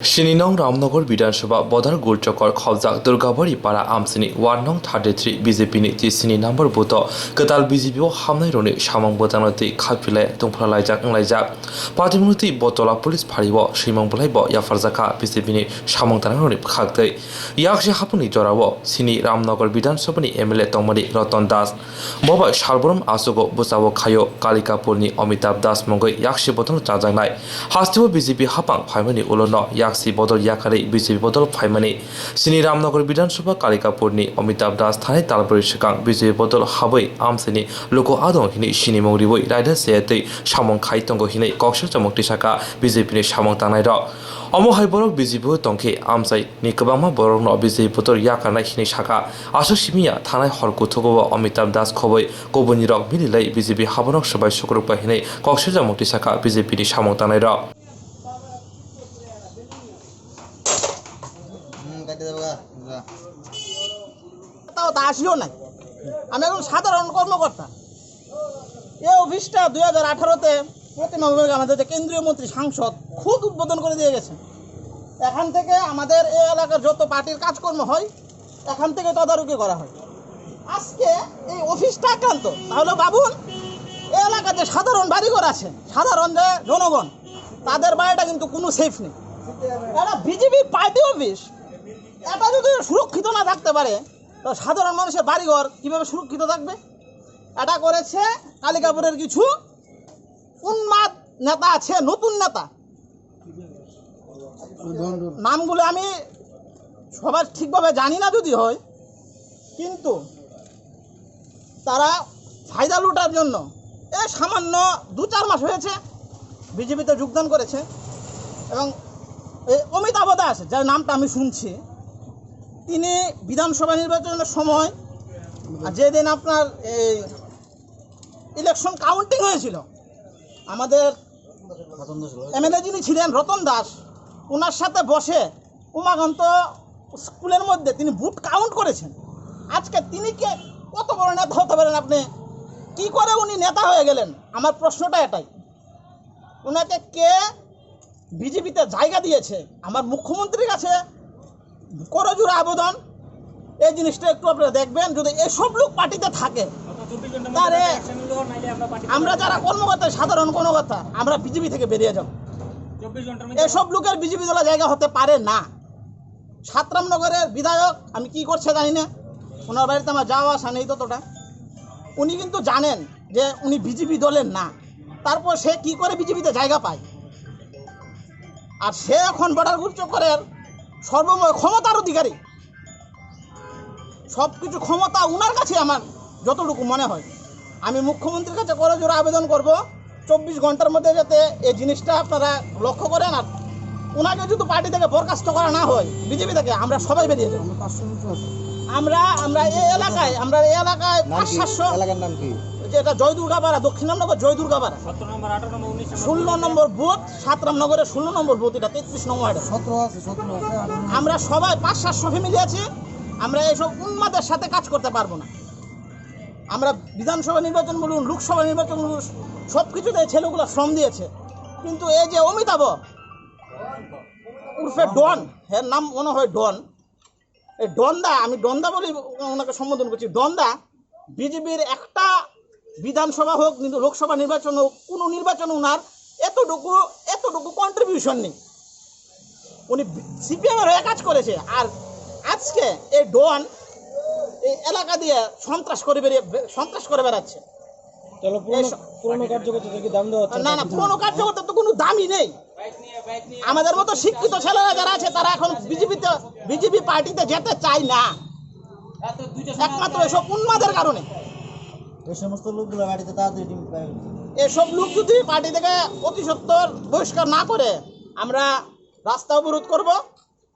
शिनिनं रामनगर विधानसभा बदर गुलचकर खवजा दुर्गाबाड़ी पारा आमसिनी वार्ड नं 33 बीजेपी नि 30 नम्बर बुथ गदाल बीजेपी हामनाय रनि सामं बदानति खाफिलाय दंफ्लालायजाक अंलायजाक पार्टीमुति बतला पुलिस फारिबो सैमं बलायबो याफारजाका बीजेपी नि सामं तानाय रनि खागदै याकसे हापुनि जरावो सिनि रामनगर विधानसभा नि एमएलए तंमरि रतन दास बबा सालबरम आसुगो बुसावो खायो कालिकापुरनि अमिताभ दास मंगै याकसे बदल चाजांनाय हास्तिबो बीजेपी हापां फाइमानि उलनो याक्सी बदल याकारे बीजेपी बदल फाइमानि सिनी रामनगर विधानसभा कालिकापुरनि अमिताभ दास थानाय तालबरी सिगां बीजेपी बदल हाबै आमसिनि लोको आदं हिनि सिनि मंग्रिबै रायदा सेयतै सामं खाइ तंगो हिनै कक्सर चमकति साका बीजेपी नि सामं तानाय र अमहाय बरक बीजेपी तंखे आमसाय नि गोबांमा बरक न बीजेपी बदल याकानाय हिनै साका आसु सिमिया थानाय हरकुथुगो अमिताभ दास खबै गुबुननि रक मिलिलै बीजेपी हाबनक सबाय सुक्रुपा हिनै कक्सर चमकति साका बीजेपी नि सामं तानाय र আসিও নাই আমি এখন সাধারণ কর্মকর্তা এই অফিসটা 2018-তে প্রতিমা বিভাগে আমাদের যে কেন্দ্রীয় মন্ত্রী সাংসদ খুব উদ্বোধন করে দিয়ে গেছে। এখান থেকে আমাদের এই এলাকার যত পার্টির কাজকর্ম হয় এখান থেকে তদারকি করা হয়। আজকে এই অফিসটা আক্রান্ত, তাহলে ভাবুন এই এলাকার যে সাধারণ বাড়িঘর আছে, সাধারণ যে জনগণ, তাদের বাড়িটা কিন্তু কোনো সেফ নেই। এটা বিজেপি পার্টি অফিস, এটা যদি সুরক্ষিত না থাকতে পারে তো সাধারণ মানুষের বাড়িঘর কীভাবে সুরক্ষিত থাকবে? এটা করেছে কালিকাপুরের কিছু উন্মাদ নেতা আছে, নতুন নেতা, নামগুলো আমি সবার ঠিকভাবে জানি না যদি হয়, কিন্তু তারা ফায়দা লুটার জন্য এই সামান্য 2-4 মাস হয়েছে বিজেপিতে যোগদান করেছে। এবং অমিতাভ দাস, যার নামটা আমি শুনছি, তিনি বিধানসভা নির্বাচনের সময় যেদিন আপনার এই ইলেকশন কাউন্টিং হয়েছিল, আমাদের এমএলএ যিনি ছিলেন রতন দাস, ওনার সাথে বসে উমাকান্ত স্কুলের মধ্যে তিনি ভোট কাউন্ট করেছেন। আজকে তিনি কে কত বড় নেতা হতে পারেন? আপনি কি করে উনি নেতা হয়ে গেলেন? আমার প্রশ্নটা এটাই, ওনাকে কে বিজেপিতে জায়গা দিয়েছে? আমার মুখ্যমন্ত্রীর কাছে করজোড়ে আবেদন, এই জিনিসটা একটু আপনারা দেখবেন। যদি এসব লোক পার্টিতে থাকে তাহলে আমরা যারা কর্মকর্তা, সাধারণ কর্মকর্তা, আমরা বিজেপি থেকে বেরিয়ে যাব। এসব লোকের বিজেপি দলে জায়গা হতে পারে না। সাতরামনগরের বিধায়ক আমি কি করছে জানি না, ওনার বাড়িতে আমার যাওয়া আসা নেই ততটা। উনি কিন্তু জানেন যে উনি বিজেপি দলের না, তারপর সে কি করে বিজেপিতে জায়গা পায়? আর সে এখন বর্ডার গুলচক্করের সর্বময় ক্ষমতার অধিকারী, সব কিছু ক্ষমতা উনার কাছে। আমার যতটুকু মনে হয়, আমি মুখ্যমন্ত্রীর কাছে করজোড়ে আবেদন করব 24 ঘন্টার মধ্যে যাতে এই জিনিসটা আপনারা লক্ষ্য করেন। আর ওনাকে যদি পার্টি থেকে বরখাস্ত করা না হয় বিজেপি থেকে, আমরা সবাই বেরিয়ে যাব। আমরা এই এলাকায় 500 এলাকার নাম কি? যেটা জয় দুর্গাপাড়া, দক্ষিণ রামনগর জয় দুর্গাপাড়া, 16 নম্বর বুথ, সাতরামনগরের 16 নম্বর বুথ, এটা 33 নম্বর ওয়ার্ড। 17 আছে। আমরা সবাই 500-700 ফ্যামিলি আছি, আমরা এইসব উন্মাদের সাথে কাজ করতে পারবো না। আমরা বিধানসভা নির্বাচন বলুন, লোকসভা নির্বাচন বলুন, সব কিছুতে ছেলেগুলো শ্রম দিয়েছে। কিন্তু এই যে অমিতাভ উর্ফে ডন, এর নাম মনে হয় ডন, এই ডনদা, আমি ডনদা বলি ওনাকে সম্বোধন করছি, ডনদা বিজেপির একটা বিধানসভা হোক, কিন্তু লোকসভা নির্বাচন হোক, কোনো নির্বাচন ওনার এতটুকু কন্ট্রিবিউশন নেই। উনি সিপিএমের হয়ে কাজ করেছে। আর আজকে এই ডন এই এলাকা দিয়ে সন্ত্রাস করে বেড়াচ্ছে। পুরনো কার্যকর্তা কি দাম দেওয়া হচ্ছে? না, পুরনো কার্যকর্তার তো কোনো দামই নেই। আমাদের মতো শিক্ষিত ছেলেরা যারা আছে তারা এখন বিজেপি পার্টিতে যেতে চায় না, একমাত্র এসব উন্মাদের কারণে। এই সমস্ত লোকগুলো বাড়িতে তাড়াতাড়ি এসব লোক যদি পার্টি থেকে অতি সত্বর বহিষ্কার না করে, আমরা রাস্তা অবরোধ করব।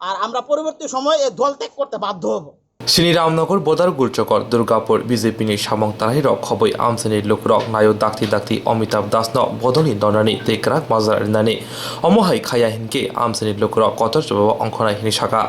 আর আমরা পরবর্তী সময় এই দল ত্যাগ করতে বাধ্য হব। सिनी रामनगर बदर गुलचकर दुर्गापुर बीजेपी नि सामं तानाय रक खबै आमसिनि लोकरक नायो दाक्ति अमिताभ दास न बदलनि दनानि तेकराक माजार रिनानि अमहाय खाया हिनके आमसिनि लोकरक कतर जबाब अंखनाय हिनि साका